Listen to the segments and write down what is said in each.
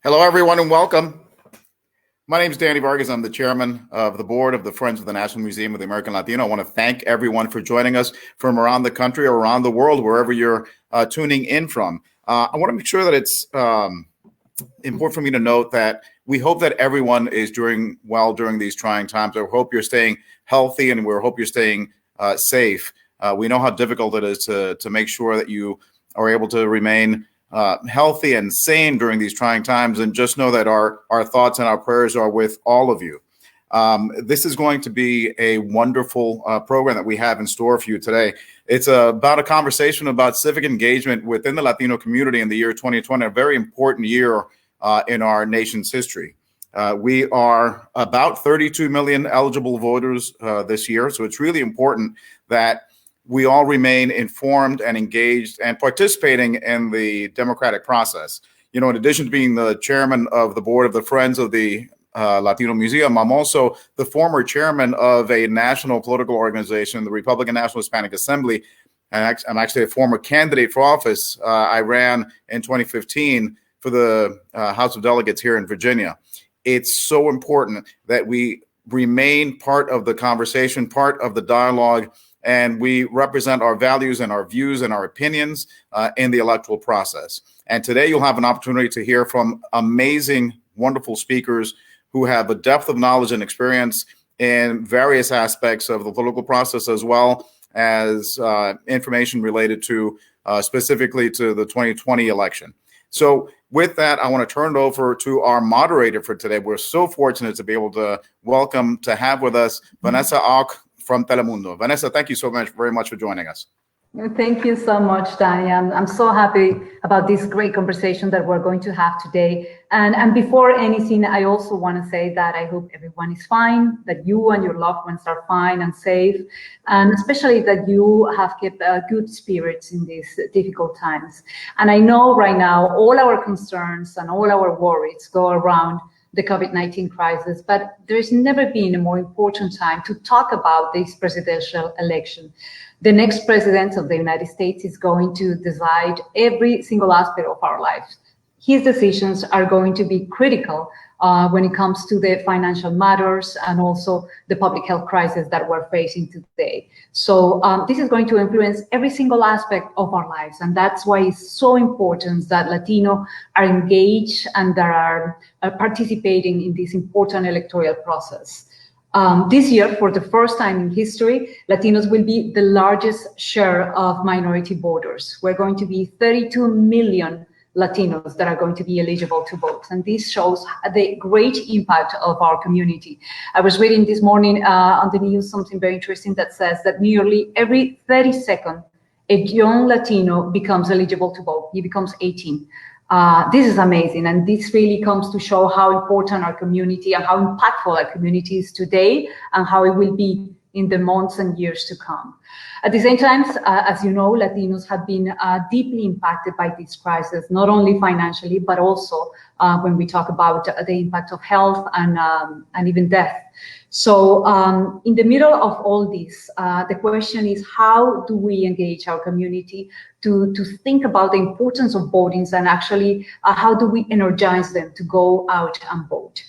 Hello, everyone, and welcome. My name is Danny Vargas. I'm the chairman of the board of the Friends of the National Museum of the American Latino. I want to thank everyone for joining us from around the country or around the world, wherever you're tuning in from. I want to make sure that it's important for me to note that we hope that everyone is doing well during these trying times. I hope you're staying healthy, and we hope you're staying safe. We know how difficult it is to make sure that you are able to remain healthy and sane during these trying times, and just know that our thoughts and our prayers are with all of you. This is going to be a wonderful program that we have in store for you today. It's about a conversation about civic engagement within the Latino community in the year 2020, a very important year in our nation's history. We are about 32 million eligible voters this year, so it's really important that we all remain informed and engaged and participating in the democratic process. You know, in addition to being the chairman of the board of the Friends of the Latino Museum, I'm also the former chairman of a national political organization, the Republican National Hispanic Assembly. And I'm actually a former candidate for office. I ran in 2015 for the House of Delegates here in Virginia. It's so important that we remain part of the conversation, part of the dialogue, and we represent our values and our views and our opinions in the electoral process. And today you'll have an opportunity to hear from amazing, wonderful speakers who have a depth of knowledge and experience in various aspects of the political process, as well as information related to specifically to the 2020 election. So with that, I want to turn it over to our moderator for today. We're so fortunate to be able to have with us Vanessa Hauc from Telemundo. Vanessa, thank you so very much for joining us. Thank you so much, Danny. I'm so happy about this great conversation that we're going to have today. And before anything, I also want to say that I hope everyone is fine, that you and your loved ones are fine and safe, and especially that you have kept good spirits in these difficult times. And I know right now all our concerns and all our worries go around the COVID-19 crisis, but there's never been a more important time to talk about this presidential election. The next president of the United States is going to decide every single aspect of our lives. His decisions are going to be critical when it comes to the financial matters and also the public health crisis that we're facing today. So this is going to influence every single aspect of our lives. And that's why it's so important that Latinos are engaged and that are participating in this important electoral process. This year, for the first time in history, Latinos will be the largest share of minority voters. We're going to be 32 million Latinos that are going to be eligible to vote. And this shows the great impact of our community. I was reading this morning on the news something very interesting that says that nearly every 30 seconds, a young Latino becomes eligible to vote. He becomes 18. This is amazing, and this really comes to show how important our community and how impactful our community is today and how it will be in the months and years to come. At the same time, as you know, Latinos have been deeply impacted by this crisis, not only financially, but also when we talk about the impact of health and even death. So in the middle of all this, the question is, how do we engage our community to think about the importance of voting, and actually how do we energize them to go out and vote?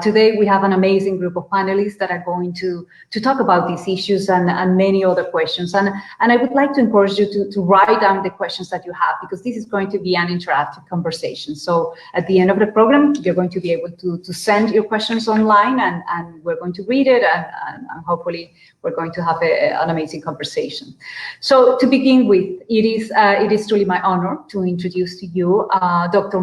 Today, we have an amazing group of panelists that are going to talk about these issues and many other questions. And I would like to encourage you to write down the questions that you have, because this is going to be an interactive conversation. So at the end of the program, you're going to be able to send your questions online, and we're going to read it, and hopefully we're going to have an amazing conversation. So to begin with, it is truly my honor to introduce to you Dr.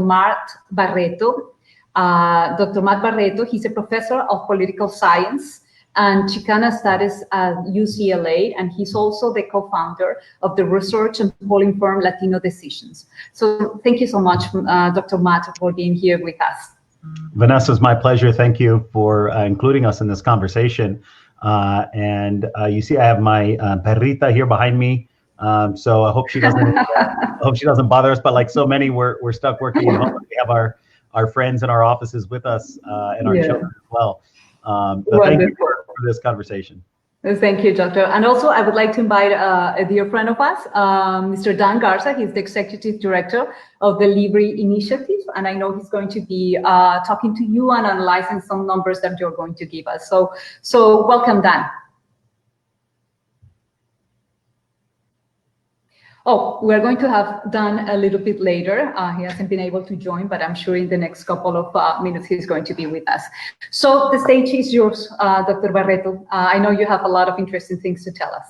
Barreto. Dr. Matt Barreto, he's a professor of political science and Chicana studies at UCLA, and he's also the co-founder of the research and polling firm Latino Decisions. So thank you so much, Dr. Matt, for being here with us. Vanessa, it's my pleasure. Thank you for including us in this conversation. You see, I have my perrita here behind me. So I hope she doesn't bother us. But like so many, we're stuck working at home. We have our friends in our offices with us and our children as well. So thank you for this conversation. Thank you, Doctor. And also, I would like to invite a dear friend of us, Mr. Dan Garza. He's the Executive Director of the LIBRE initiative, and I know he's going to be talking to you and analyzing some numbers that you're going to give us. So welcome, Dan. Oh, we're going to have Dan a little bit later. He hasn't been able to join, but I'm sure in the next couple of minutes he's going to be with us. So the stage is yours, Dr. Barreto. I know you have a lot of interesting things to tell us.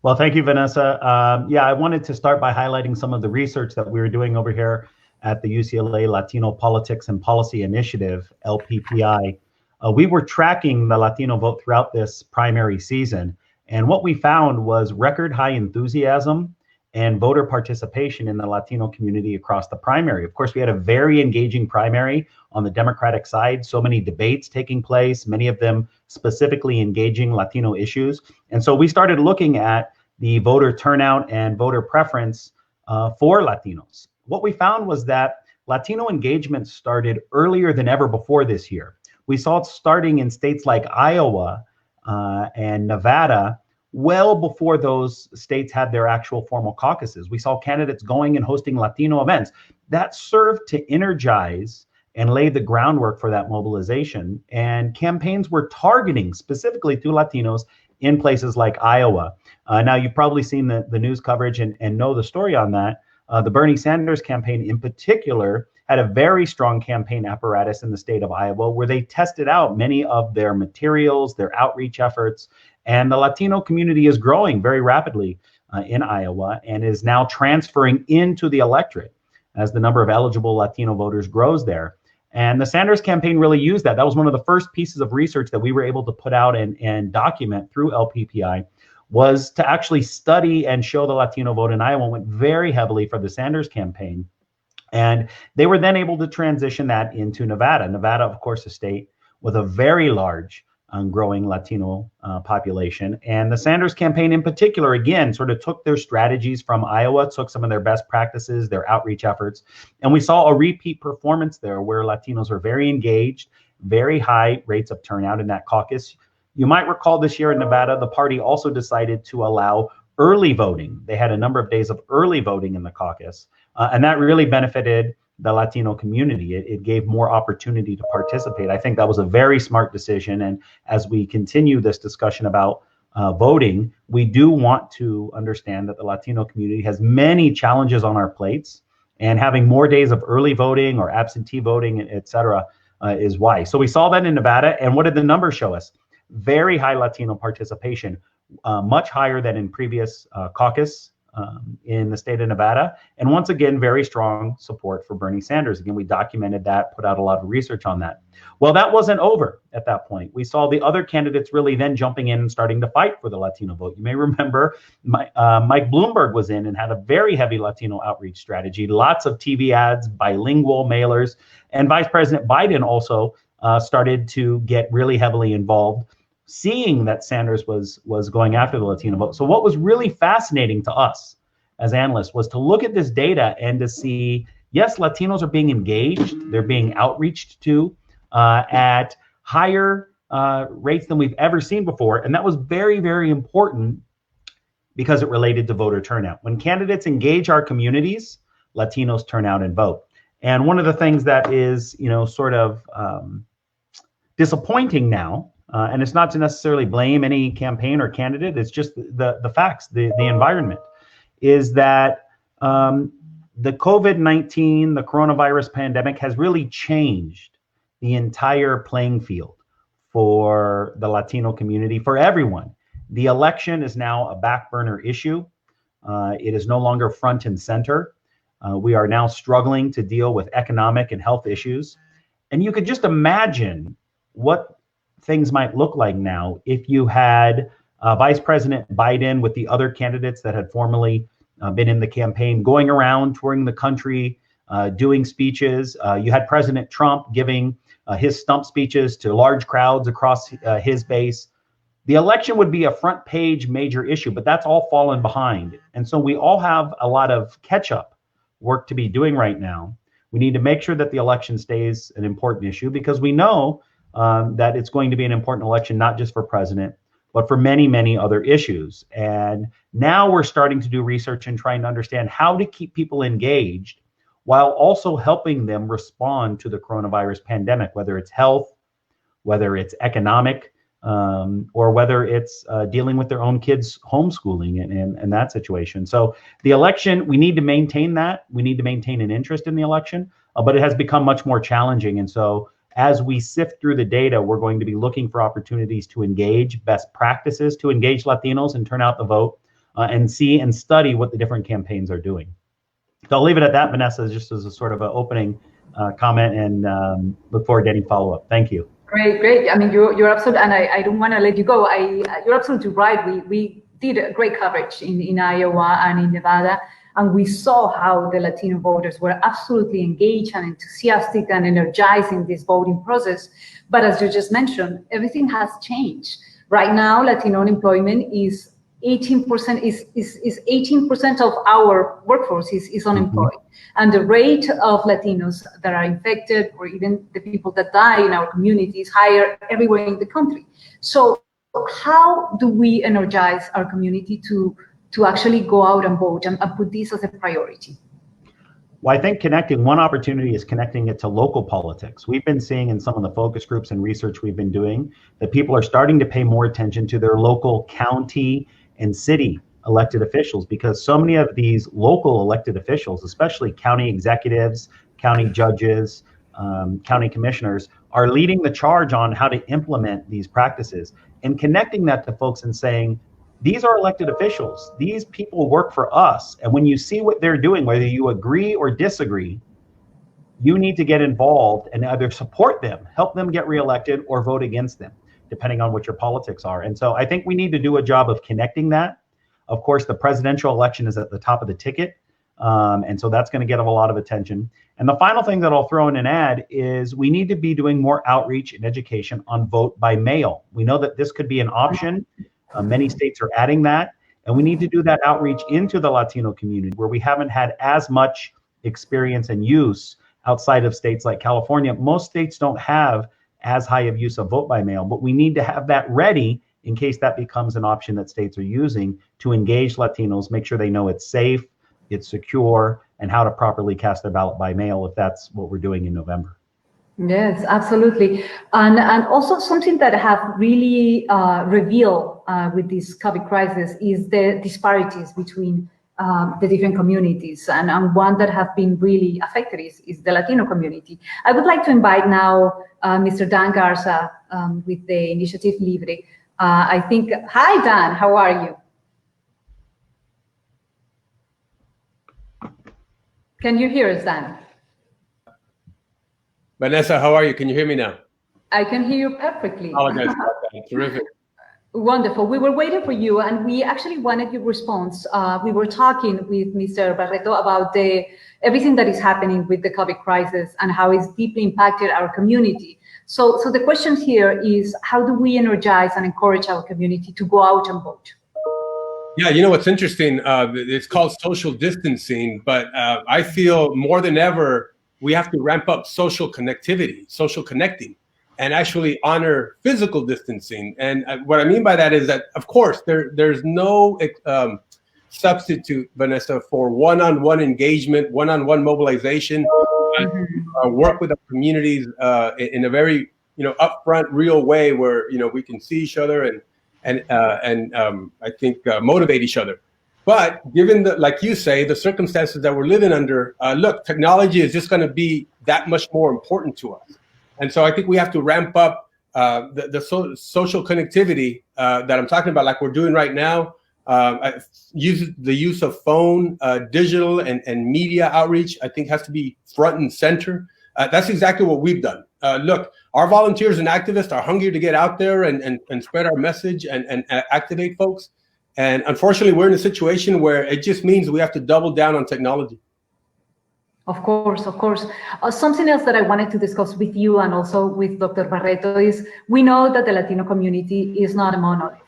Well, thank you, Vanessa. Yeah, I wanted to start by highlighting some of the research that we were doing over here at the UCLA Latino Politics and Policy Initiative, LPPI. We were tracking the Latino vote throughout this primary season, and what we found was record high enthusiasm and voter participation in the Latino community across the primary. Of course, we had a very engaging primary on the Democratic side, so many debates taking place, many of them specifically engaging Latino issues. And so we started looking at the voter turnout and voter preference for Latinos. What we found was that Latino engagement started earlier than ever before this year. We saw it starting in states like Iowa and Nevada, well before those states had their actual formal caucuses. We saw candidates going and hosting Latino events. That served to energize and lay the groundwork for that mobilization. And campaigns were targeting specifically to Latinos in places like Iowa. Now, you've probably seen the news coverage and know the story on that. The Bernie Sanders campaign in particular had a very strong campaign apparatus in the state of Iowa where they tested out many of their materials, their outreach efforts. And the Latino community is growing very rapidly in Iowa and is now transferring into the electorate as the number of eligible Latino voters grows there. And the Sanders campaign really used that. That was one of the first pieces of research that we were able to put out and document through LPPI, was to actually study and show the Latino vote in Iowa went very heavily for the Sanders campaign. And they were then able to transition that into Nevada. Nevada, of course, a state with a very large growing Latino population. And the Sanders campaign in particular, again, sort of took their strategies from Iowa, took some of their best practices, their outreach efforts. And we saw a repeat performance there where Latinos were very engaged, very high rates of turnout in that caucus. You might recall this year in Nevada, the party also decided to allow early voting. They had a number of days of early voting in the caucus. And that really benefited the Latino community. It gave more opportunity to participate. I think that was a very smart decision. And as we continue this discussion about voting, we do want to understand that the Latino community has many challenges on our plates, and having more days of early voting or absentee voting, et cetera, is wise. So we saw that in Nevada. And what did the numbers show us? Very high Latino participation, much higher than in previous caucus in the state of Nevada. And once again, very strong support for Bernie Sanders. Again, we documented that, put out a lot of research on that. Well, that wasn't over at that point. We saw the other candidates really then jumping in and starting to fight for the Latino vote. You may remember Mike Bloomberg was in and had a very heavy Latino outreach strategy, lots of TV ads, bilingual mailers, and Vice President Biden also started to get really heavily involved, seeing that Sanders was going after the Latino vote. So what was really fascinating to us as analysts was to look at this data and to see, yes, Latinos are being engaged, they're being outreached to at higher rates than we've ever seen before. And that was very, very important because it related to voter turnout. When candidates engage our communities, Latinos turn out and vote. And one of the things that is, sort of disappointing now, and it's not to necessarily blame any campaign or candidate, it's just the facts, the environment, is that the COVID-19, the coronavirus pandemic has really changed the entire playing field for the Latino community, for everyone. The election is now a back burner issue. It is no longer front and center. We are now struggling to deal with economic and health issues. And you could just imagine what things might look like now if you had Vice President Biden with the other candidates that had formerly been in the campaign going around touring the country, doing speeches. You had President Trump giving his stump speeches to large crowds across his base. The election would be a front page major issue, but that's all fallen behind. And so we all have a lot of catch up work to be doing right now. We need to make sure that the election stays an important issue because we know that it's going to be an important election, not just for president, but for many, many other issues. And now we're starting to do research and trying to understand how to keep people engaged while also helping them respond to the coronavirus pandemic, whether it's health, whether it's economic, or whether it's dealing with their own kids' homeschooling and that situation. So the election, we need to maintain that. We need to maintain an interest in the election, but it has become much more challenging. And so as we sift through the data, we're going to be looking for opportunities to engage, best practices to engage Latinos and turn out the vote, and see and study what the different campaigns are doing. So I'll leave it at that, Vanessa, just as a sort of an opening comment, and look forward to any follow-up. Thank you. Great. I mean, you're absolutely, and I don't want to let you go. You're absolutely right. We did a great coverage in Iowa and in Nevada, and we saw how the Latino voters were absolutely engaged and enthusiastic and energized in this voting process. But as you just mentioned, everything has changed. Right now, Latino unemployment is 18%. Is 18% of our workforce is unemployed, and the rate of Latinos that are infected, or even the people that die in our community, is higher everywhere in the country. So how do we energize our community to actually go out and vote and put this as a priority? Well, I think one opportunity is connecting it to local politics. We've been seeing in some of the focus groups and research we've been doing that people are starting to pay more attention to their local county and city elected officials, because so many of these local elected officials, especially county executives, county judges, county commissioners, are leading the charge on how to implement these practices, and connecting that to folks and saying, these are elected officials. These people work for us. And when you see what they're doing, whether you agree or disagree, you need to get involved and either support them, help them get reelected, or vote against them, depending on what your politics are. And so I think we need to do a job of connecting that. Of course, the presidential election is at the top of the ticket. And so that's going to get a lot of attention. And the final thing that I'll throw in and add is we need to be doing more outreach and education on vote by mail. We know that this could be an option. Many states are adding that. And we need to do that outreach into the Latino community, where we haven't had as much experience and use outside of states like California. Most states don't have as high of use of vote by mail, but we need to have that ready in case that becomes an option that states are using to engage Latinos, make sure they know it's safe, it's secure, and how to properly cast their ballot by mail if that's what we're doing in November. Yes, absolutely. And also something that have really revealed with this COVID crisis is the disparities between the different communities, and one that have been really affected is the Latino community. I would like to invite now Mr. Dan Garza with the initiative LIBRE. Hi Dan, how are you? Can you hear us, Dan? Vanessa, how are you? Can you hear me now? I can hear you perfectly. Oh, that's terrific. Wonderful. We were waiting for you, and we actually wanted your response. We were talking with Mr. Barreto about everything that is happening with the COVID crisis and how it's deeply impacted our community. So the question here is, how do we energize and encourage our community to go out and vote? Yeah, you know what's interesting? It's called social distancing, but I feel more than ever we have to ramp up social connectivity, social connecting, and actually honor physical distancing. And what I mean by that is that, of course, there's no substitute, Vanessa, for one-on-one engagement, one-on-one mobilization, work with our communities in a very, upfront, real way where, we can see each other and I think motivate each other. But given like you say, the circumstances that we're living under, look, technology is just going to be that much more important to us. And so I think we have to ramp up the social connectivity that I'm talking about, like we're doing right now. The use of phone, digital and media outreach, I think has to be front and center. That's exactly what we've done. Look, our volunteers and activists are hungry to get out there and spread our message and activate folks. And unfortunately, we're in a situation where it just means we have to double down on technology. Of course. Something else that I wanted to discuss with you and also with Dr. Barreto is we know that the Latino community is not a monolith.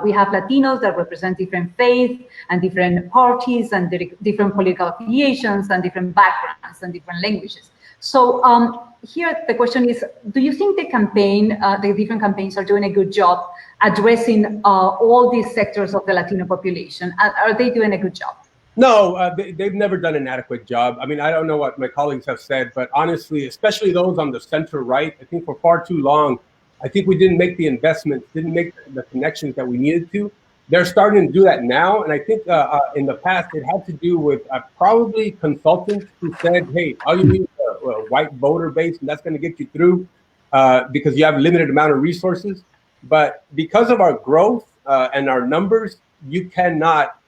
We have Latinos that represent different faiths and different parties and different political affiliations and different backgrounds and different languages. So here the question is, do you think the campaign, the different campaigns are doing a good job addressing all these sectors of the Latino population? Are they doing a good job? No, they've never done an adequate job. I mean, I don't know what my colleagues have said, but honestly, especially those on the center right, I think for far too long, I think we didn't make the investments, didn't make the connections that we needed to. They're starting to do that now. And I think in the past, it had to do with probably consultants who said, hey, all you need is a white voter base, and that's going to get you through because you have a limited amount of resources. But because of our growth and our numbers, you cannot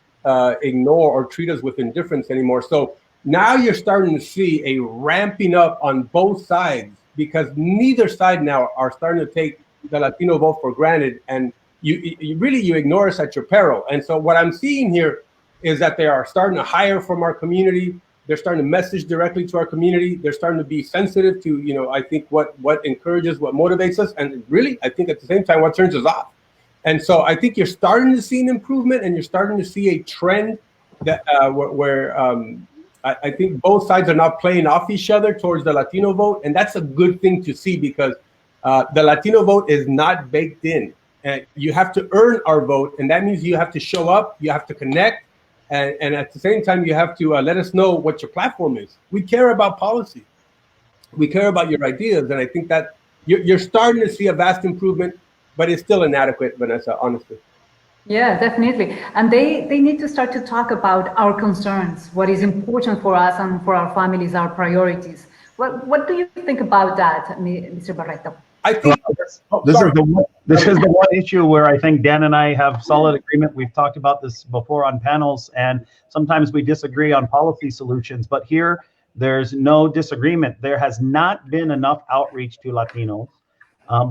ignore or treat us with indifference anymore. So now you're starting to see a ramping up on both sides, because neither side now are starting to take the Latino vote for granted, and you really ignore us at your peril. And so what I'm seeing here is that they are starting to hire from our community. They're starting to message directly to our community. They're starting to be sensitive to, you know, I think what encourages, what motivates us, and really, I think at the same time, what turns us off. And so I think you're starting to see an improvement, and you're starting to see a trend that where I think both sides are not playing off each other towards the Latino vote. And that's a good thing to see, because the Latino vote is not baked in. And you have to earn our vote. And that means you have to show up, you have to connect. And at the same time, you have to let us know what your platform is. We care about policy. We care about your ideas. And I think that you're starting to see a vast improvement, but it's still inadequate, Vanessa, honestly. Yeah, definitely. And they need to start to talk about our concerns, what is important for us and for our families, our priorities. What do you think about that, Mr. Barreto? I think this is the one issue where I think Dan and I have solid agreement. We've talked about this before on panels, and sometimes we disagree on policy solutions, but here there's no disagreement. There has not been enough outreach to Latinos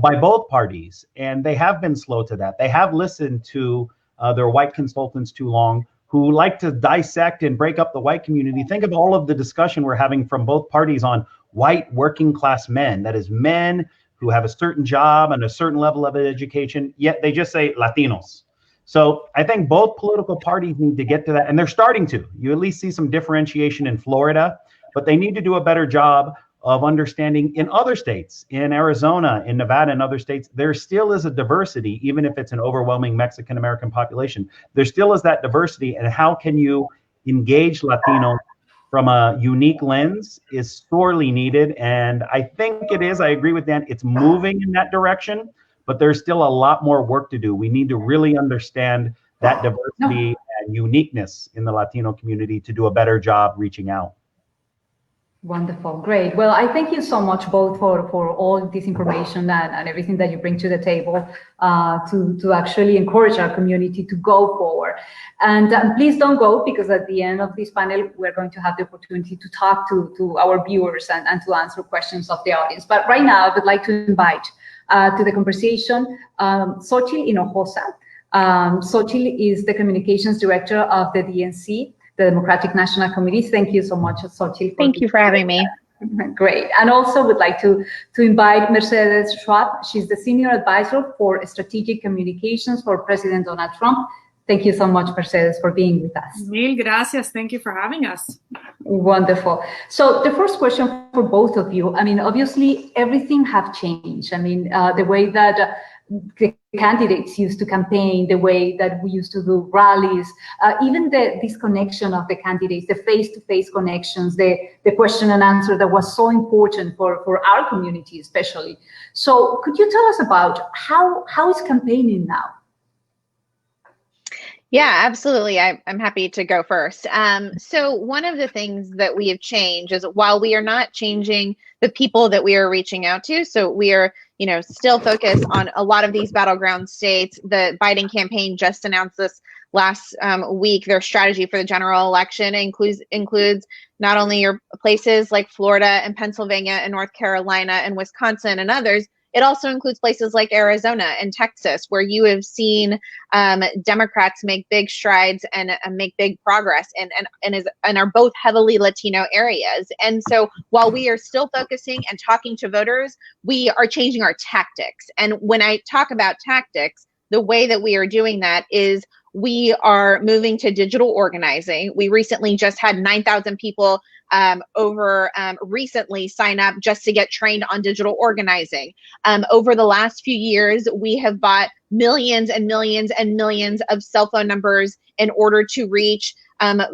by both parties, and they have been slow to that. They have listened to their white consultants too long, who like to dissect and break up the white community. Think of all of the discussion we're having from both parties on white working class men, that is men who have a certain job and a certain level of education, yet they just say Latinos. So I think both political parties need to get to that, and they're starting to. You at least see some differentiation in Florida, but they need to do a better job of understanding in other states, in Arizona, in Nevada, and other states, there still is a diversity, even if it's an overwhelming Mexican-American population. There still is that diversity, and how can you engage Latinos from a unique lens is sorely needed. And I think it is, I agree with Dan, it's moving in that direction, but there's still a lot more work to do. We need to really understand that diversity and uniqueness in the Latino community to do a better job reaching out. Wonderful, great. Well, I thank you so much both for all this information and everything that you bring to the table to actually encourage our community to go forward. And please don't go, because at the end of this panel, we're going to have the opportunity to talk to our viewers and to answer questions of the audience. But right now, I would like to invite to the conversation Xochitl Hinojosa. Xochitl is the communications director of the DNC, the Democratic National Committee. Thank you so much, Xochitl. Thank you for having me. Great. And also would like to invite Mercedes Schlapp. She's the Senior Advisor for Strategic Communications for President Donald Trump. Thank you so much, Mercedes, for being with us. Mil gracias. Thank you for having us. Wonderful. So the first question for both of you, I mean, obviously everything have changed. I mean, the way that the candidates used to campaign, the way that we used to do rallies, even the disconnection of the candidates, the face-to-face connections, the question and answer that was so important for our community especially. So could you tell us about how is campaigning now? Yeah, absolutely. I'm happy to go first. So one of the things that we have changed is, while we are not changing the people that we are reaching out to, so we are, still focused on a lot of these battleground states. The Biden campaign just announced this last week. Their strategy for the general election includes not only your places like Florida and Pennsylvania and North Carolina and Wisconsin and others, it also includes places like Arizona and Texas, where you have seen Democrats make big strides and make big progress and are both heavily Latino areas. And so while we are still focusing and talking to voters, we are changing our tactics. And when I talk about tactics, the way that we are doing that is we are moving to digital organizing. We recently just had 9,000 people recently sign up just to get trained on digital organizing. Over the last few years, we have bought millions and millions and millions of cell phone numbers in order to reach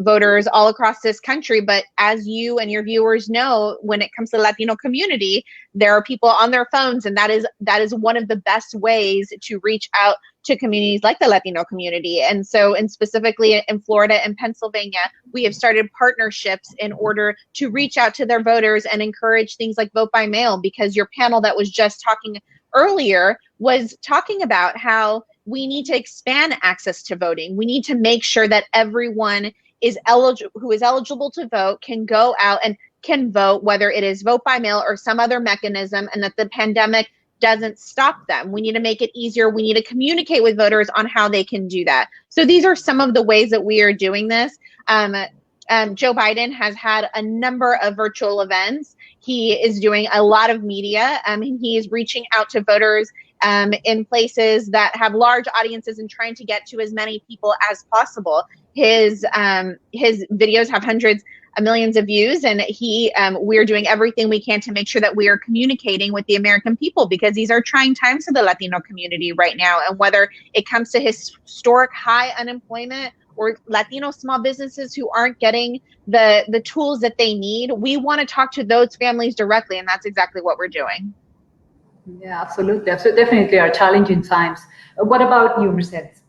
voters all across this country. But as you and your viewers know, when it comes to the Latino community, there are people on their phones, and that is one of the best ways to reach out to communities like the Latino community. And so, and specifically in Florida and Pennsylvania, we have started partnerships in order to reach out to their voters and encourage things like vote by mail, because your panel that was just talking earlier was talking about how we need to expand access to voting. We need to make sure that everyone who is eligible to vote can go out and can vote, whether it is vote by mail or some other mechanism, and that the pandemic doesn't stop them. We need to make it easier. We need to communicate with voters on how they can do that. So these are some of the ways that we are doing this. Joe Biden has had a number of virtual events. He is doing a lot of media. He is reaching out to voters in places that have large audiences and trying to get to as many people as possible. His videos have hundreds of millions of views, and we're doing everything we can to make sure that we are communicating with the American people, because these are trying times for the Latino community right now. And whether it comes to historic high unemployment or Latino small businesses who aren't getting the tools that they need, we want to talk to those families directly, and that's exactly what we're doing. Yeah, absolutely. So definitely are challenging times. What about you, Mercedes?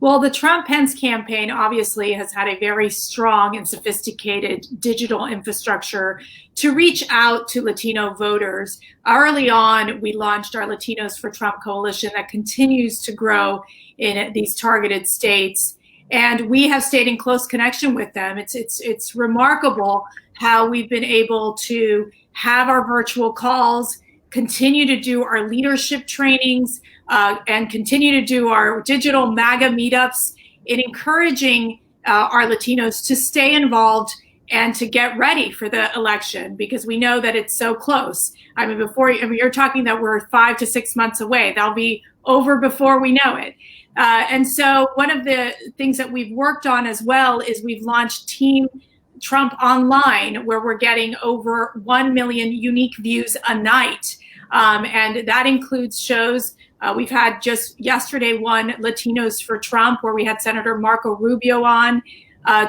Well, the Trump-Pence campaign obviously has had a very strong and sophisticated digital infrastructure to reach out to Latino voters. Early on, we launched our Latinos for Trump coalition that continues to grow in these targeted states. And we have stayed in close connection with them. It's remarkable how we've been able to have our virtual calls, continue to do our leadership trainings, and continue to do our digital MAGA meetups in encouraging our Latinos to stay involved and to get ready for the election, because we know that it's so close. You're talking that we're 5 to 6 months away. That'll be over before we know it. And so one of the things that we've worked on as well is we've launched Team Trump Online, where we're getting over 1 million unique views a night. And that includes shows. We've had just yesterday one, Latinos for Trump, where we had Senator Marco Rubio on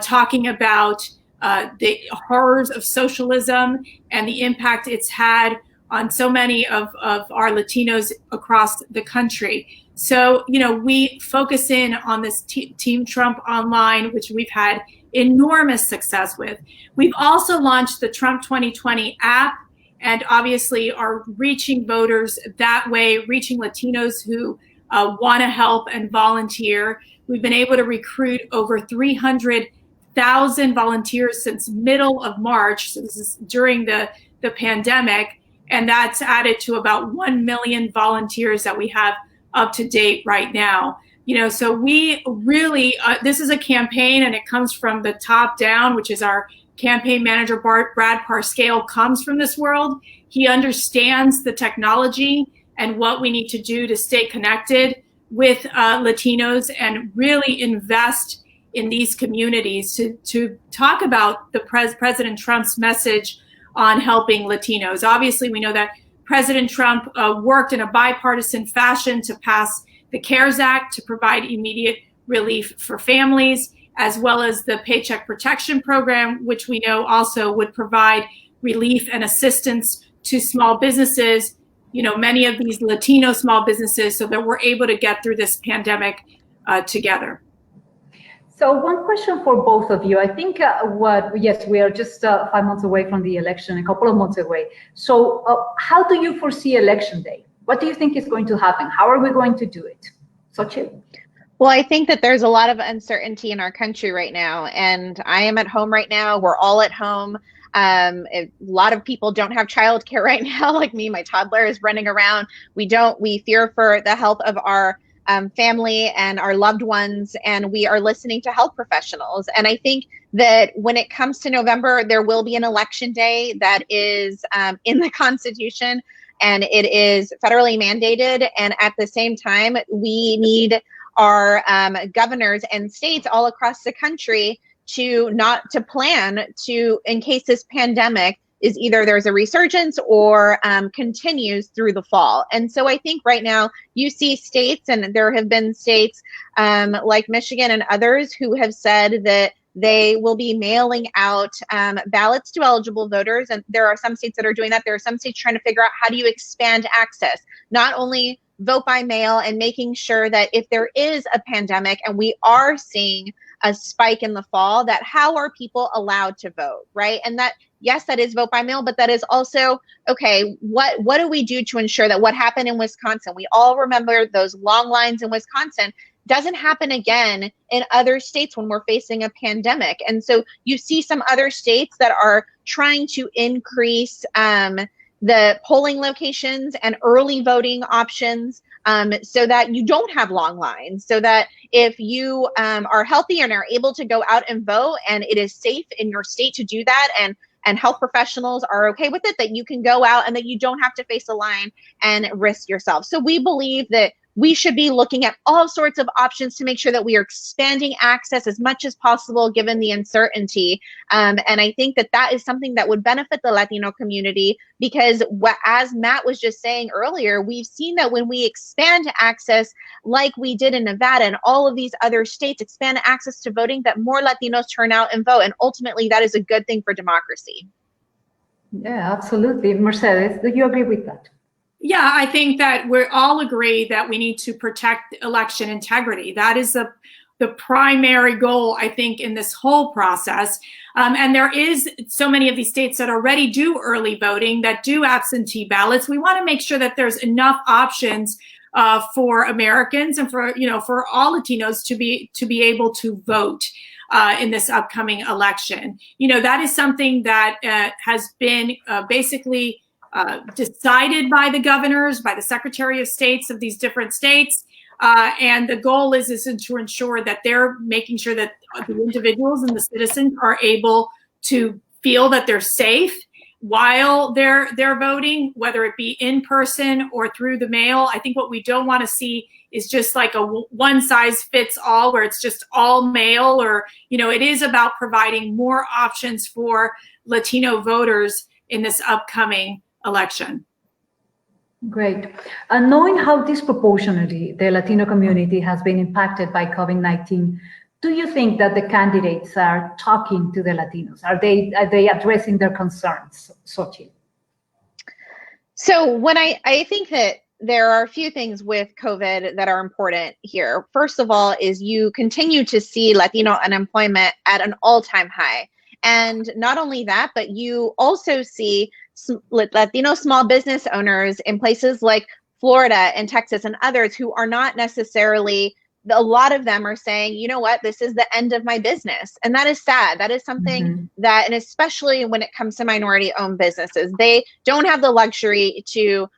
talking about the horrors of socialism and the impact it's had on so many of our Latinos across the country. So, we focus in on this Team Trump Online, which we've had enormous success with. We've also launched the Trump 2020 app, and obviously are reaching voters that way, reaching Latinos who want to help and volunteer. We've been able to recruit over 300,000 volunteers since middle of March. So this is during the pandemic, and that's added to about 1 million volunteers that we have up to date right now. So we really, this is a campaign, and it comes from the top down, which is our campaign manager, Brad Parscale, comes from this world. He understands the technology and what we need to do to stay connected with Latinos and really invest in these communities to talk about the President Trump's message on helping Latinos. Obviously, we know that President Trump worked in a bipartisan fashion to pass the CARES Act to provide immediate relief for families, as well as the Paycheck Protection Program, which we know also would provide relief and assistance to small businesses, many of these Latino small businesses, so that we're able to get through this pandemic together. So one question for both of you. I think we are just 5 months away from the election, a couple of months away. So how do you foresee election day? What do you think is going to happen? How are we going to do it? Xochitl? Well, I think that there's a lot of uncertainty in our country right now, and I am at home right now. We're all at home. A lot of people don't have childcare right now, like me. My toddler is running around. We fear for the health of our family and our loved ones, and we are listening to health professionals. And I think that when it comes to November, there will be an election day that is in the Constitution, and it is federally mandated. And at the same time, we need our governors and states all across the country to plan to, in case this pandemic is either there's a resurgence or continues through the fall. And so I think right now you see states, and there have been states like Michigan and others who have said that they will be mailing out ballots to eligible voters. And there are some states that are doing that. There are some states trying to figure out how do you expand access, not only vote by mail and making sure that if there is a pandemic and we are seeing a spike in the fall, that how are people allowed to vote, right? And that, yes, that is vote by mail, but that is also, okay, what do we do to ensure that what happened in Wisconsin, we all remember those long lines in Wisconsin, doesn't happen again in other states when we're facing a pandemic. And so you see some other states that are trying to increase the polling locations and early voting options so that you don't have long lines, so that if you are healthy and are able to go out and vote and it is safe in your state to do that, and health professionals are okay with it, that you can go out and that you don't have to face a line and risk yourself. So we believe that we should be looking at all sorts of options to make sure that we are expanding access as much as possible given the uncertainty. And I think that that is something that would benefit the Latino community, because as Matt was just saying earlier, we've seen that when we expand access like we did in Nevada and all of these other states expand access to voting, that more Latinos turn out and vote. And ultimately, that is a good thing for democracy. Yeah, absolutely. Mercedes, do you agree with that? Yeah, I think that we all agree that we need to protect election integrity. That is the primary goal, I think, in this whole process. And there is so many of these states that already do early voting, that do absentee ballots. We want to make sure that there's enough options for Americans and for all Latinos to be able to vote in this upcoming election. That is something that has been basically decided by the governors, by the Secretary of States of these different states. And the goal is to ensure that they're making sure that the individuals and the citizens are able to feel that they're safe while they're voting, whether it be in person or through the mail. I think what we don't want to see is just like a one size fits all, where it's just all mail, or, it is about providing more options for Latino voters in this upcoming election. Great. And knowing how disproportionately the Latino community has been impacted by COVID-19, do you think that the candidates are talking to the Latinos? Are they addressing their concerns, Xochitl? So when I think that there are a few things with COVID that are important here. First of all, is you continue to see Latino unemployment at an all-time high. And not only that, but you also see Latino small business owners in places like Florida and Texas and others who are not necessarily, a lot of them are saying, you know what, this is the end of my business. And that is sad. That is something that, and especially when it comes to minority owned businesses, they don't have the luxury to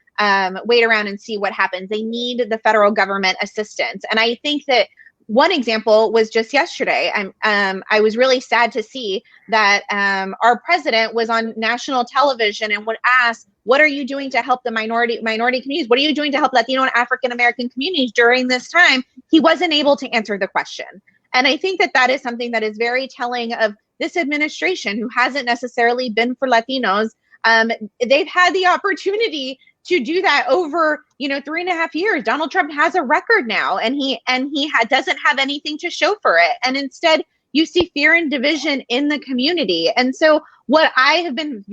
wait around and see what happens. They need the federal government assistance. And I think that one example was just yesterday. I was really sad to see that our president was on national television and would ask, what are you doing to help the minority communities? What are you doing to help Latino and African American communities during this time? He wasn't able to answer the question. And I think that that is something that is very telling of this administration, who hasn't necessarily been for Latinos. They've had the opportunity to do that over, 3.5 years. Donald Trump has a record now, and he doesn't have anything to show for it. And instead, you see fear and division in the community. And so what I've been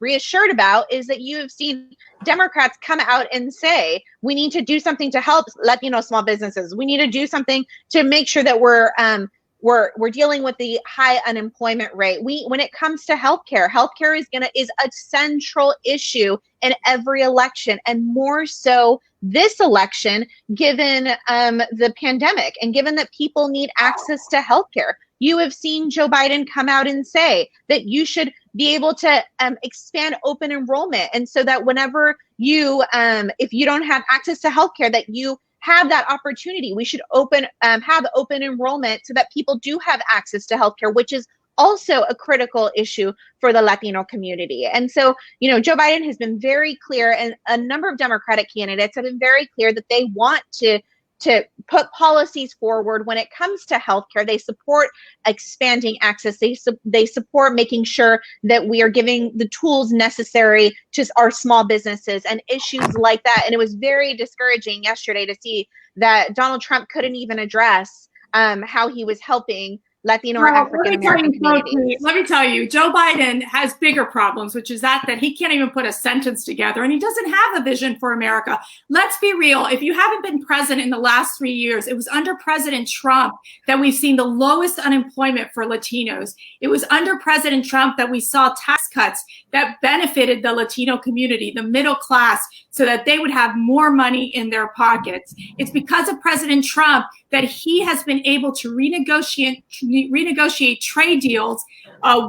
reassured about is that you have seen Democrats come out and say, we need to do something to help Latino small businesses. We need to do something to make sure that we're dealing with the high unemployment rate. When it comes to healthcare is a central issue in every election, and more so this election, given the pandemic and given that people need access to healthcare. You have seen Joe Biden come out and say that you should be able to expand open enrollment, and so that whenever if you don't have access to healthcare, that you have that opportunity. We should have open enrollment so that people do have access to healthcare, which is also a critical issue for the Latino community. And so, Joe Biden has been very clear, and a number of Democratic candidates have been very clear that they want to to put policies forward when it comes to healthcare. They support expanding access. They support making sure that we are giving the tools necessary to our small businesses and issues like that. And it was very discouraging yesterday to see that Donald Trump couldn't even address how he was helping Latino or African American communities. Let me tell you, Joe Biden has bigger problems, which is that he can't even put a sentence together, and he doesn't have a vision for America. Let's be real. If you haven't been president in the last 3 years, it was under President Trump that we've seen the lowest unemployment for Latinos. It was under President Trump that we saw tax cuts that benefited the Latino community, the middle class, so that they would have more money in their pockets. It's because of President Trump that he has been able to renegotiate trade deals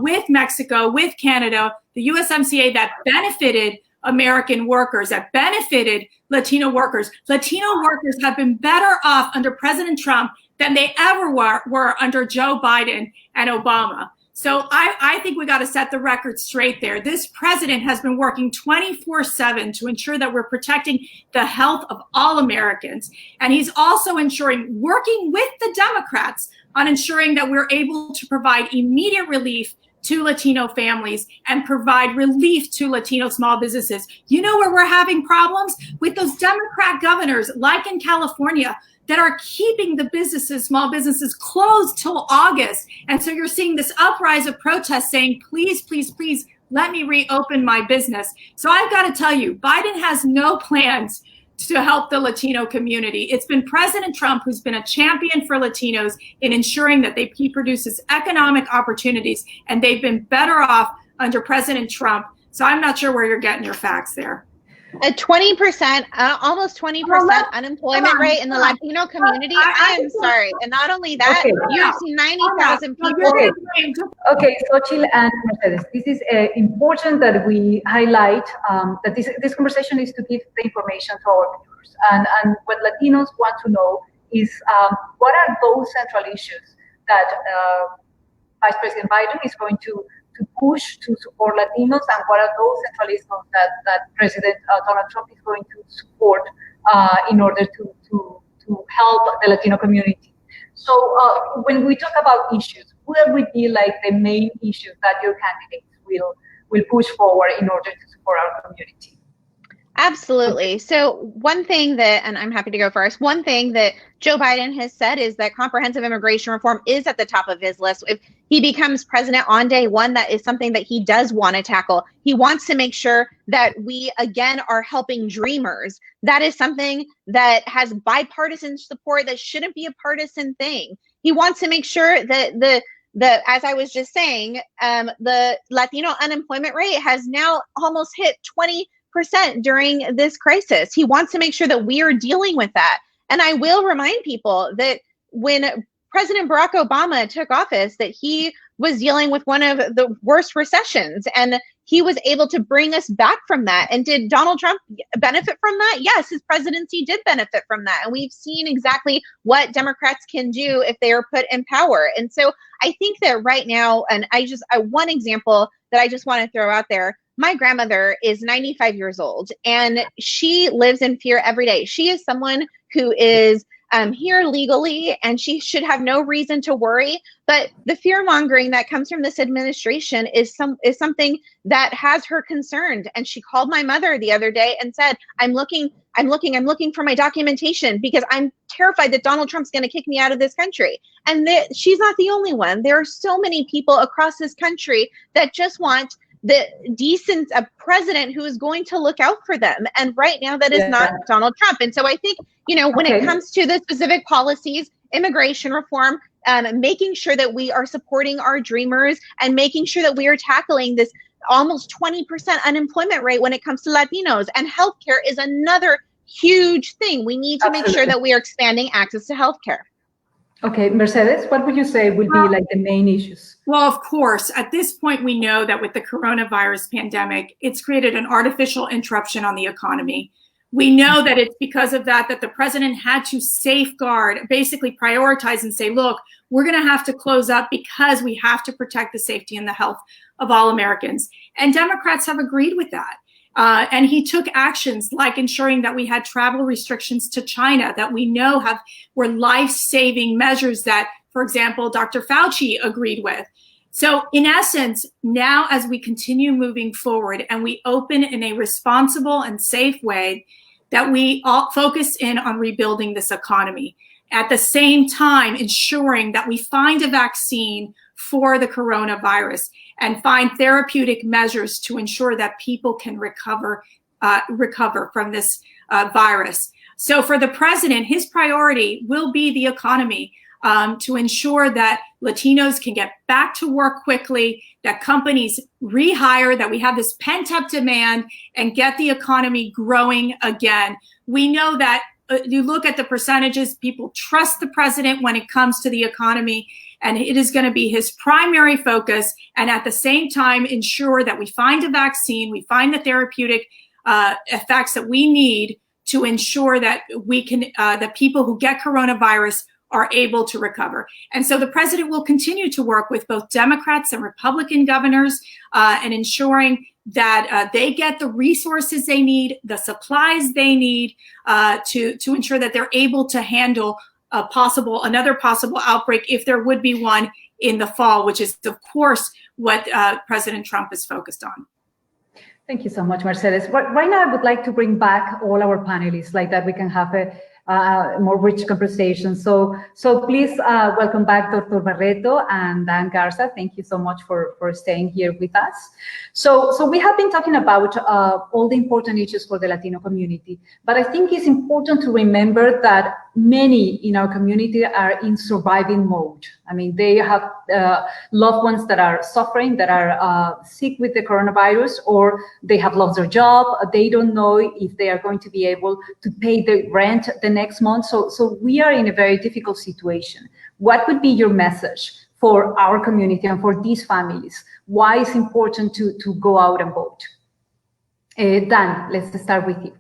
with Mexico, with Canada, the USMCA, that benefited American workers, that benefited Latino workers. Latino workers have been better off under President Trump than they ever were under Joe Biden and Obama. So I think we got to set the record straight there. This president has been working 24/7 to ensure that we're protecting the health of all Americans. And he's also working with the Democrats on ensuring that we're able to provide immediate relief to Latino families and provide relief to Latino small businesses. You know where we're having problems? With those Democrat governors, like in California, that are keeping the small businesses closed till August. And so you're seeing this uprise of protests saying, please, please, please, let me reopen my business. So I've got to tell you, Biden has no plans to help the Latino community. It's been President Trump who's been a champion for Latinos in ensuring that he produces economic opportunities, and they've been better off under President Trump. So I'm not sure where you're getting your facts there. A 20%, almost 20% unemployment rate in the Latino community. I'm sorry. And not only that, you see 90,000 people. Okay, Xochitl and Mercedes, this is important that we highlight that this conversation is to give the information to our viewers. And what Latinos want to know is what are those central issues that Vice President Biden is going to push to support Latinos, and what are those central issues that President Donald Trump is going to support in order to help the Latino community. So when we talk about issues, what would be like the main issues that your candidates will push forward in order to support our community? Absolutely. So one thing that, and I'm happy to go first, one thing that Joe Biden has said is that comprehensive immigration reform is at the top of his list. If he becomes president on day one, that is something that he does want to tackle. He wants to make sure that we, again, are helping dreamers. That is something that has bipartisan support. That shouldn't be a partisan thing. He wants to make sure that as I was just saying, the Latino unemployment rate has now almost hit 20% during this crisis. He wants to make sure that we are dealing with that. And I will remind people that when President Barack Obama took office, that he was dealing with one of the worst recessions, and he was able to bring us back from that. And did Donald Trump benefit from that? Yes, his presidency did benefit from that. And we've seen exactly what Democrats can do if they are put in power. And so I think that right now, and one example that I just want to throw out there, my grandmother is 95 years old, and she lives in fear every day. She is someone who is here legally, and she should have no reason to worry. But the fear mongering that comes from this administration is something that has her concerned. And she called my mother the other day and said, I'm looking for my documentation because I'm terrified that Donald Trump's going to kick me out of this country. And she's not the only one. There are so many people across this country that just want the decent president who is going to look out for them. And right now that is not Donald Trump. And so I think, when it comes to the specific policies, immigration reform, making sure that we are supporting our dreamers and making sure that we are tackling this almost 20% unemployment rate when it comes to Latinos. And healthcare is another huge thing. We need to make sure that we are expanding access to healthcare. Okay, Mercedes, what would you say will be like the main issues? Well, of course, at this point, we know that with the coronavirus pandemic, it's created an artificial interruption on the economy. We know that it's because of that the president had to safeguard, basically prioritize and say, look, we're going to have to close up because we have to protect the safety and the health of all Americans. And Democrats have agreed with that. And he took actions like ensuring that we had travel restrictions to China that we know were life-saving measures that, for example, Dr. Fauci agreed with. So in essence, now as we continue moving forward and we open in a responsible and safe way, that we all focus in on rebuilding this economy. At the same time, ensuring that we find a vaccine for the coronavirus and find therapeutic measures to ensure that people can recover from this virus. So for the president, his priority will be the economy, to ensure that Latinos can get back to work quickly, that companies rehire, that we have this pent-up demand and get the economy growing again. We know that you look at the percentages, people trust the president when it comes to the economy, and it is going to be his primary focus. And at the same time, ensure that we find a vaccine, we find the therapeutic effects that we need to ensure that we can, that people who get coronavirus are able to recover. And so the president will continue to work with both Democrats and Republican governors and ensuring that they get the resources they need, the supplies they need to ensure that they're able to handle another possible outbreak if there would be one in the fall, which is, of course, what President Trump is focused on. Thank you so much, Mercedes. Right now, I would like to bring back all our panelists, like that we can have a more rich conversation. So please welcome back Dr. Barreto and Dan Garza. Thank you so much for staying here with us. So we have been talking about all the important issues for the Latino community, but I think it's important to remember that many in our community are in surviving mode. I mean, they have loved ones that are suffering, that are sick with the coronavirus, or they have lost their job. They don't know if they are going to be able to pay the rent the next month. So we are in a very difficult situation. What would be your message for our community and for these families? Why it's important to go out and vote? Dan, let's start with you.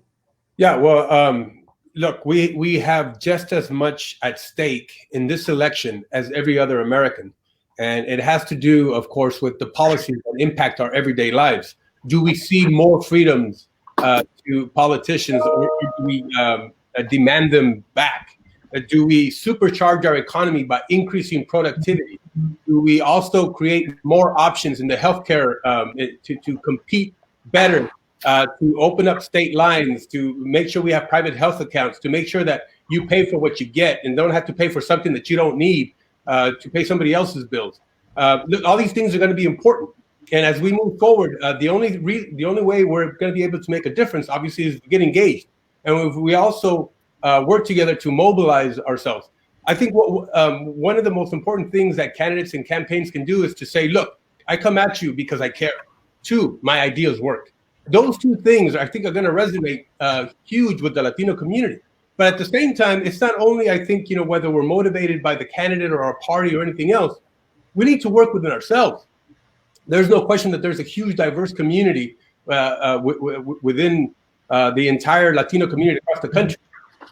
Yeah, well, look, we have just as much at stake in this election as every other American. And it has to do, of course, with the policies that impact our everyday lives. Do we see more freedoms to politicians, or do we demand them back? Do we supercharge our economy by increasing productivity? Do we also create more options in the healthcare to compete better, to open up state lines, to make sure we have private health accounts, to make sure that you pay for what you get and don't have to pay for something that you don't need to pay somebody else's bills? Look, all these things are going to be important. And as we move forward, the only way we're going to be able to make a difference, obviously, is to get engaged. And if we also work together to mobilize ourselves. I think one of the most important things that candidates and campaigns can do is to say, look, I come at you because I care. 2, my ideas work. Those 2 things, I think, are going to resonate huge with the Latino community. But at the same time, it's not only, I think, whether we're motivated by the candidate or our party or anything else, we need to work within ourselves. There's no question that there's a huge diverse community within the entire Latino community across the country.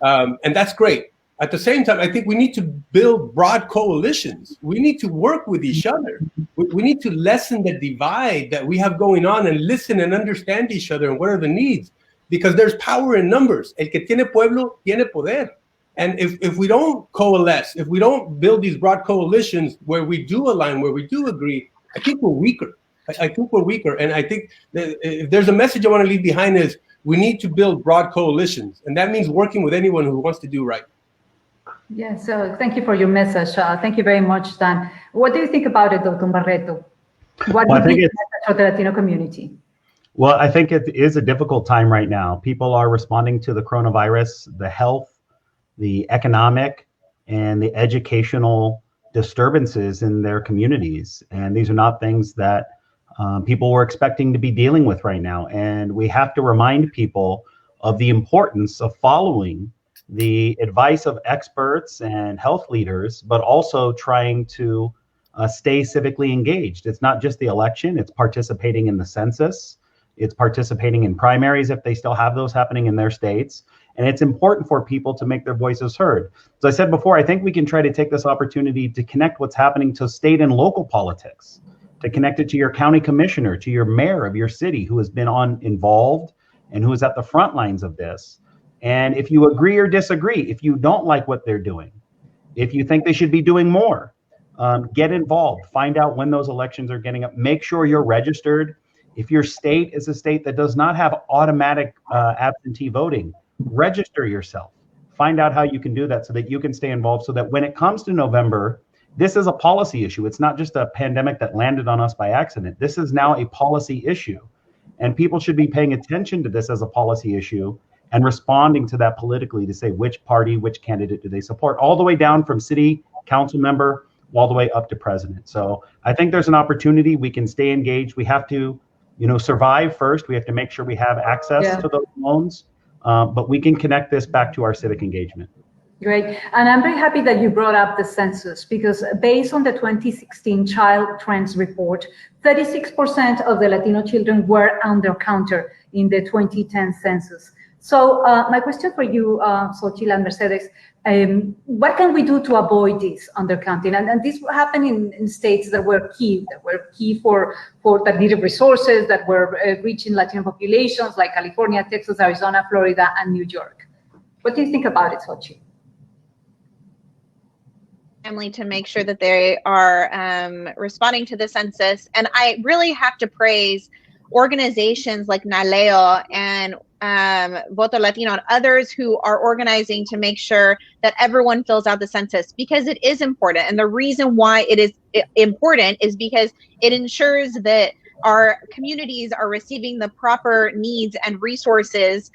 And that's great. At the same time, I think we need to build broad coalitions. We need to work with each other. We need to lessen the divide that we have going on and listen and understand each other and what are the needs, because there's power in numbers. El que tiene pueblo tiene poder. And if we don't coalesce, if we don't build these broad coalitions where we do align, where we do agree, I think we're weaker. I think we're weaker. And I think that if there's a message I want to leave behind is we need to build broad coalitions. And that means working with anyone who wants to do right. Yes, so thank you for your message. Thank you very much, Dan. What do you think about it, Dr. Barreto? What would be the message for the Latino community? Well, I think it is a difficult time right now. People are responding to the coronavirus, the health, the economic, and the educational disturbances in their communities. And these are not things that people were expecting to be dealing with right now. And we have to remind people of the importance of following the advice of experts and health leaders, but also trying to stay civically engaged. It's not just the election, it's participating in the census, it's participating in primaries if they still have those happening in their states. And it's important for people to make their voices heard. As I said before, I think we can try to take this opportunity to connect what's happening to state and local politics. to connect it to your county commissioner, to your mayor of your city who has been involved and who is at the front lines of this. And if you agree or disagree, if you don't like what they're doing, if you think they should be doing more, get involved, find out when those elections are getting up, make sure you're registered. If your state is a state that does not have automatic absentee voting, register yourself. Find out how you can do that so that you can stay involved, so that when it comes to November, this is a policy issue. It's not just a pandemic that landed on us by accident. This is now a policy issue. And people should be paying attention to this as a policy issue and responding to that politically to say which party, which candidate do they support, all the way down from city council member, all the way up to president. So I think there's an opportunity. We can stay engaged. We have to, survive first. We have to make sure we have access to those loans, but we can connect this back to our civic engagement. Great. And I'm very happy that you brought up the census, because based on the 2016 Child Trends Report, 36% of the Latino children were undercounted in the 2010 census. So my question for you, Xochitl and Mercedes, what can we do to avoid this undercounting? And this happened in states that were key for that needed resources, that were reaching Latino populations like California, Texas, Arizona, Florida, and New York. What do you think about it, Xochitl? Family to make sure that they are responding to the census. And I really have to praise organizations like NALEO and Voto Latino and others who are organizing to make sure that everyone fills out the census, because it is important. And the reason why it is important is because it ensures that our communities are receiving the proper needs and resources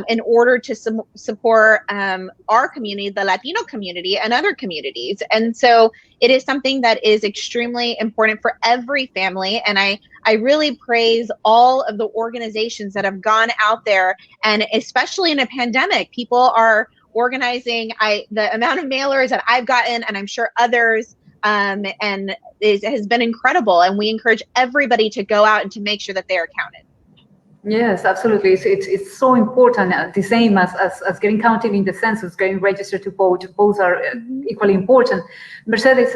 in order to support our community, the Latino community, and other communities. And so it is something that is extremely important for every family. And I really praise all of the organizations that have gone out there, and especially in a pandemic, people are organizing. The amount of mailers that I've gotten, and I'm sure others, and it has been incredible. And we encourage everybody to go out and to make sure that they are counted. Yes, absolutely. It's so important. The same as getting counted in the census, getting registered to vote. Both are equally important. Mercedes,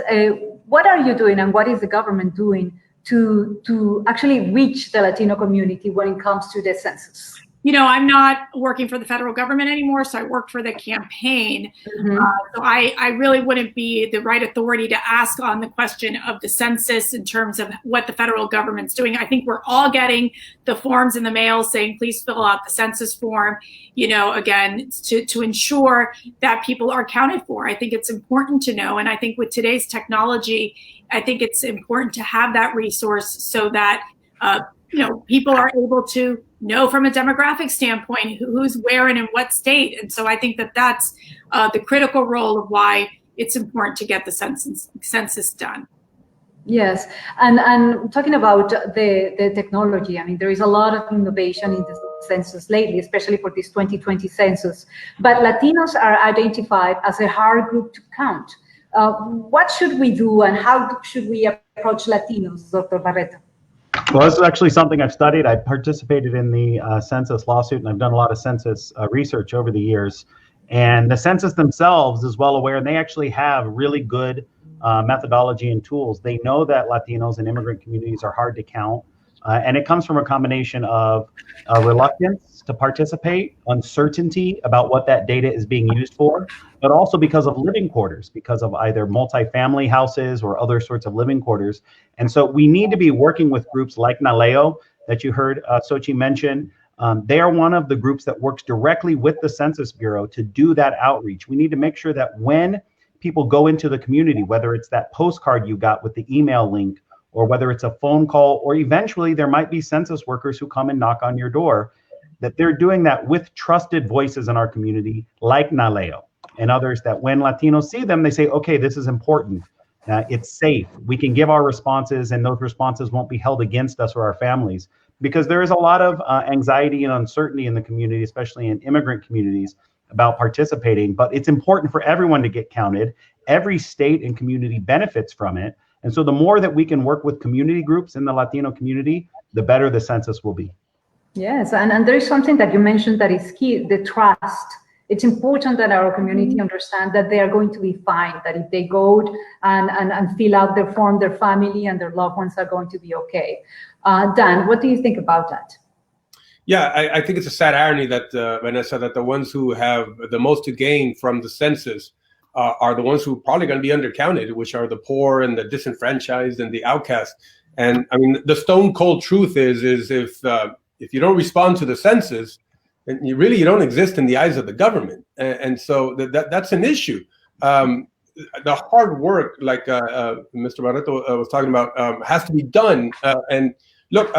what are you doing, and what is the government doing to actually reach the Latino community when it comes to the census? I'm not working for the federal government anymore, so I worked for the campaign. Mm-hmm. So I really wouldn't be the right authority to ask on the question of the census in terms of what the federal government's doing. I think we're all getting the forms in the mail saying, please fill out the census form, again, to ensure that people are counted for. I think it's important to know. And I think with today's technology, I think it's important to have that resource so that, people are able to know from a demographic standpoint who's where and in what state. And so I think that that's the critical role of why it's important to get the census done. Yes, and talking about the technology, I mean, there is a lot of innovation in the census lately, especially for this 2020 census. But Latinos are identified as a hard group to count. What should we do, and how should we approach Latinos, Dr. Barreto? Well, this is actually something I've studied. I participated in the census lawsuit, and I've done a lot of census research over the years. And the census themselves is well aware, and they actually have really good methodology and tools. They know that Latinos and immigrant communities are hard to count. And it comes from a combination of reluctance to participate, uncertainty about what that data is being used for, but also because of living quarters, because of either multifamily houses or other sorts of living quarters. And so we need to be working with groups like NALEO that you heard Xochitl mention. They are one of the groups that works directly with the Census Bureau to do that outreach. We need to make sure that when people go into the community, whether it's that postcard you got with the email link, or whether it's a phone call, or eventually there might be census workers who come and knock on your door, that they're doing that with trusted voices in our community, like NALEO and others, that when Latinos see them, they say, okay, this is important. It's safe. We can give our responses, and those responses won't be held against us or our families, because there is a lot of anxiety and uncertainty in the community, especially in immigrant communities, about participating. But it's important for everyone to get counted. Every state and community benefits from it. And so the more that we can work with community groups in the Latino community, the better the census will be. Yes, and there is something that you mentioned that is key, the trust It's important that our community understand that they are going to be fine, that if they go and fill out their form, their family and their loved ones are going to be okay. Dan, what do you think about that? Yeah, I think it's a sad irony that, Vanessa, that the ones who have the most to gain from the census are the ones who are probably going to be undercounted, which are the poor and the disenfranchised and the outcast. And I mean, the stone cold truth is if you don't respond to the census, then you don't exist in the eyes of the government. And so that's an issue. The hard work, like Mr. Barreto was talking about, has to be done. And look,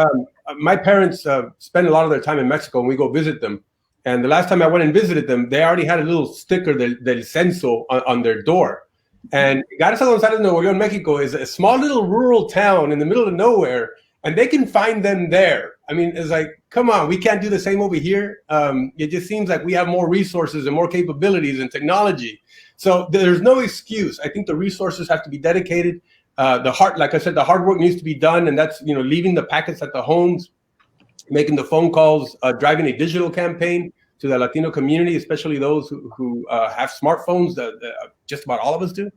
my parents spend a lot of their time in Mexico, and we go visit them. And the last time I went and visited them, they already had a little sticker del censo on their door. And Garza, Nuevo León, Mexico is a small little rural town in the middle of nowhere, and they can find them there. I mean, it's like, come on, we can't do the same over here. It just seems like we have more resources and more capabilities and technology. So there's no excuse. I think the resources have to be dedicated. Like I said, the hard work needs to be done, and that's leaving the packets at the homes, making the phone calls, driving a digital campaign to the Latino community, especially those who have smartphones. Just about all of us do.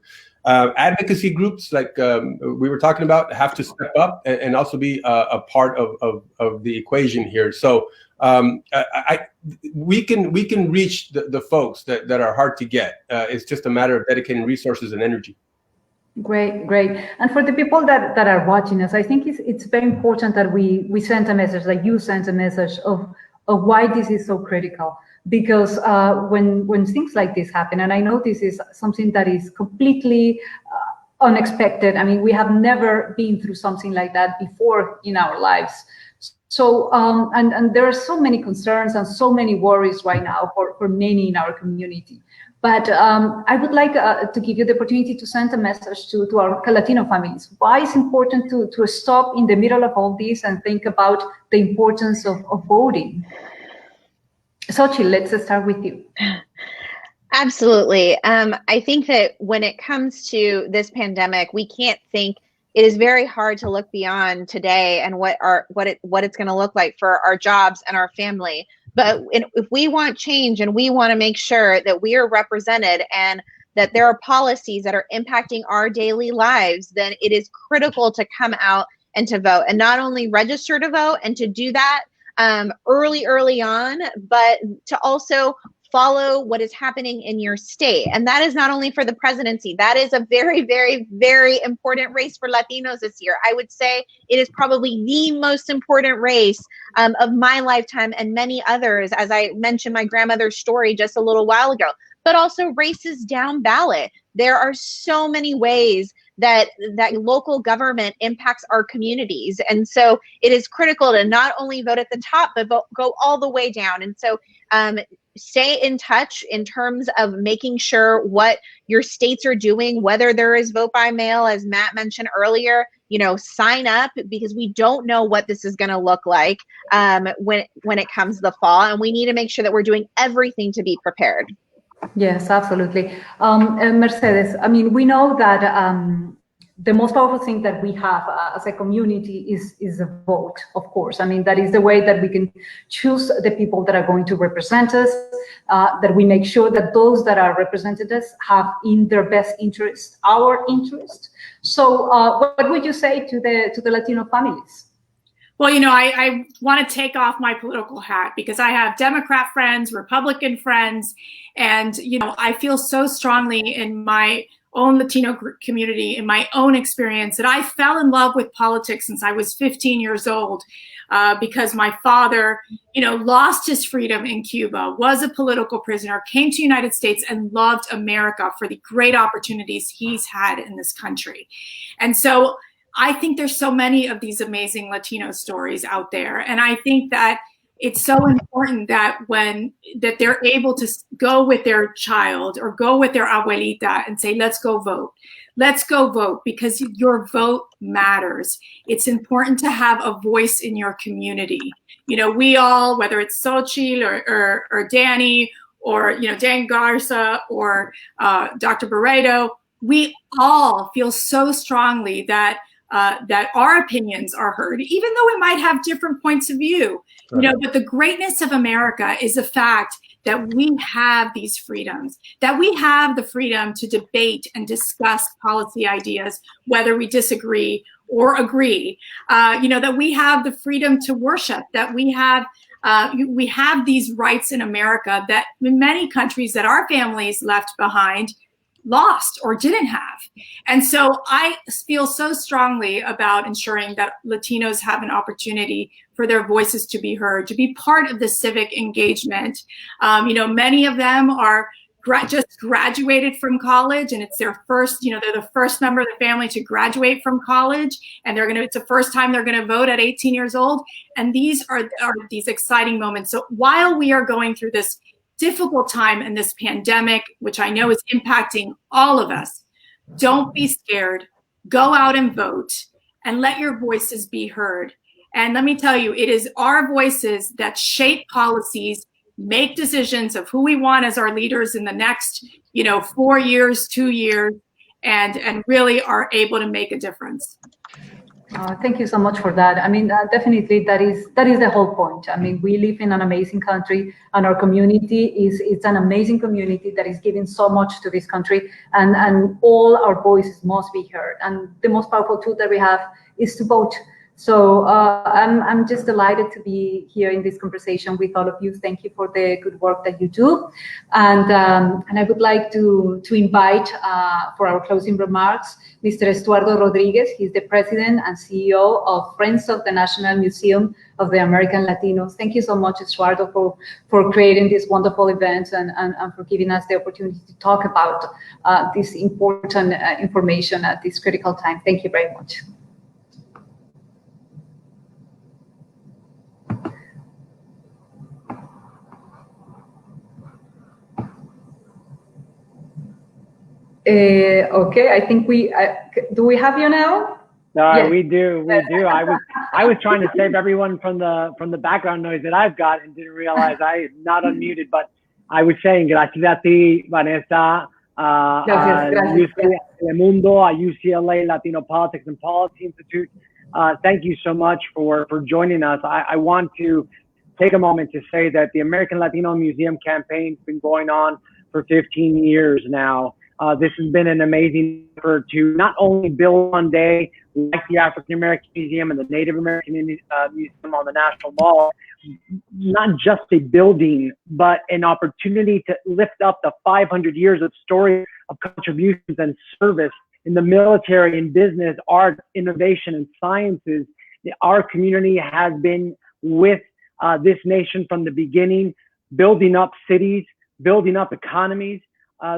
Advocacy groups, like we were talking about, have to step up and also be a part of the equation here. So we can reach the folks that are hard to get. It's just a matter of dedicating resources and energy. Great. And for the people that are watching us, I think it's very important that we send a message, like you sent a message of why this is so critical. Because when things like this happen, and I know this is something that is completely unexpected. I mean, we have never been through something like that before in our lives. So, and there are so many concerns and so many worries right now for many in our community. But I would like to give you the opportunity to send a message to our Latino families. Why it's important to stop in the middle of all this and think about the importance of voting. Xochitl, let's start with you. Absolutely. I think that when it comes to this pandemic, we can't think. It is very hard to look beyond today and what it's going to look like for our jobs and our family. But if we want change and we want to make sure that we are represented and that there are policies that are impacting our daily lives, then it is critical to come out and to vote, and not only register to vote and to do that early on, but to also follow what is happening in your state. And that is not only for the presidency. That is a very, very, very important race for Latinos this year. I would say it is probably the most important race of my lifetime and many others, as I mentioned my grandmother's story just a little while ago, but also races down ballot. There are so many ways that local government impacts our communities. And so it is critical to not only vote at the top, but go all the way down. And so stay in touch in terms of making sure what your states are doing, whether there is vote by mail, as Matt mentioned earlier, sign up, because we don't know what this is going to look like when it comes to the fall. And we need to make sure that we're doing everything to be prepared. Yes, absolutely. Mercedes, I mean, we know that the most powerful thing that we have as a community is a vote, of course. I mean, that is the way that we can choose the people that are going to represent us, that we make sure that those that are represented us have in their best interest, our interest. So what would you say to the Latino families? Well, I want to take off my political hat, because I have Democrat friends, Republican friends, and, I feel so strongly in my own Latino community, in my own experience, that I fell in love with politics since I was 15 years old, because my father, lost his freedom in Cuba, was a political prisoner, came to the United States and loved America for the great opportunities he's had in this country. And so I think there's so many of these amazing Latino stories out there. And I think that it's so important that they're able to go with their child or go with their abuelita and say, let's go vote. Let's go vote, because your vote matters. It's important to have a voice in your community. We all, whether it's Xochitl or Danny or, Dan Garza or Dr. Barreto, we all feel so strongly that our opinions are heard, even though we might have different points of view. Right. But the greatness of America is the fact that we have these freedoms, that we have the freedom to debate and discuss policy ideas, whether we disagree or agree, that we have the freedom to worship, that we have these rights in America that in many countries that our families left behind lost or didn't have. And so I feel so strongly about ensuring that Latinos have an opportunity for their voices to be heard, to be part of the civic engagement. Many of them are just graduated from college, and it's their first, they're the first member of the family to graduate from college, and it's the first time they're going to vote at 18 years old. And these are these exciting moments. So while we are going through this difficult time in this pandemic, which I know is impacting all of us, don't be scared. Go out and vote and let your voices be heard. And let me tell you, it is our voices that shape policies, make decisions of who we want as our leaders in the next, 4 years, 2 years, and really are able to make a difference. Thank you so much for that. I mean, definitely that is the whole point. I mean, we live in an amazing country, and our community it's an amazing community that is giving so much to this country, and all our voices must be heard. And the most powerful tool that we have is to vote. So I'm just delighted to be here in this conversation with all of you. Thank you for the good work that you do. And I would like to invite for our closing remarks, Mr. Estuardo Rodriguez. He's the president and CEO of Friends of the National Museum of the American Latinos. Thank you so much, Estuardo, for creating this wonderful event and for giving us the opportunity to talk about this important information at this critical time. Thank you very much. Okay, I think do we have you now? Yes. We do. I was trying to save everyone from the background noise that I've got and didn't realize I'm not unmuted. But I was saying, gracias a ti, Vanessa, Noticias Telemundo, UCLA Latino Politics and Policy Institute. Thank you so much for joining us. I want to take a moment to say that the American Latino Museum campaign has been going on for 15 years now. This has been an amazing effort to not only build one day like the African American Museum and the Native American Museum on the National Mall, not just a building, but an opportunity to lift up the 500 years of story of contributions and service in the military and business, art, innovation, and sciences. Our community has been with this nation from the beginning, building up cities, building up economies.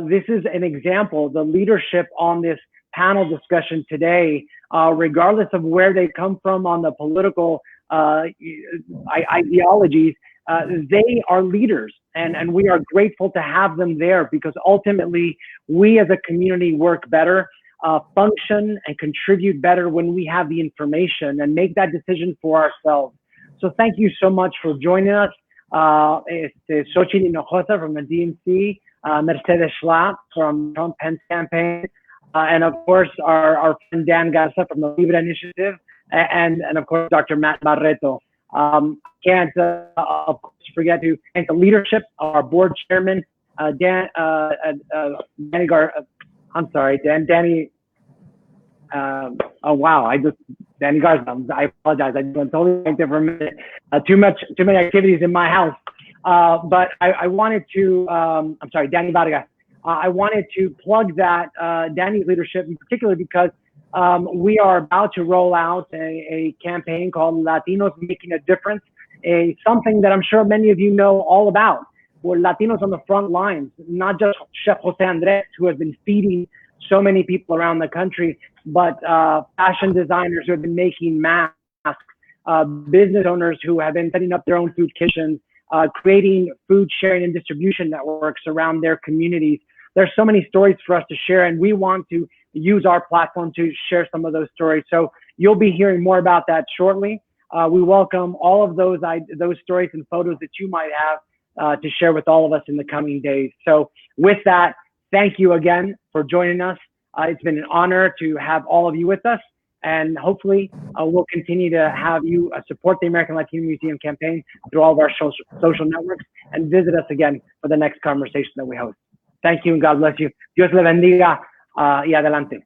This is an example. The leadership on this panel discussion today, regardless of where they come from on the political ideologies, they are leaders, and we are grateful to have them there, because ultimately we as a community work better, function and contribute better when we have the information and make that decision for ourselves. So thank you so much for joining us. Xochitl Hinojosa from the DNC, Mercedes Schlapp from Trump Pence campaign, and of course our friend Dan Garza from the LIBRE initiative, and of course Dr. Matt Barreto. Can't of course forget to thank the leadership, our board chairman, Danny Garza. I apologize. I totally blanked there for a minute. Too many activities in my house. But I wanted to, I'm sorry, Danny Vargas. I wanted to plug that Danny's leadership in particular, because we are about to roll out a campaign called Latinos Making a Difference, something that I'm sure many of you know all about. We're Latinos on the front lines, not just Chef Jose Andres, who has been feeding so many people around the country, but fashion designers who have been making masks, business owners who have been setting up their own food kitchens, creating food sharing and distribution networks around their communities. There's so many stories for us to share, and we want to use our platform to share some of those stories. So you'll be hearing more about that shortly. We welcome all of those stories and photos that you might have to share with all of us in the coming days. So with that, thank you again for joining us. It's been an honor to have all of you with us, And hopefully we'll continue to have you support the American Latino Museum campaign through all of our social networks, and visit us again for the next conversation that we host. Thank you, and God bless you. Dios le bendiga, y adelante.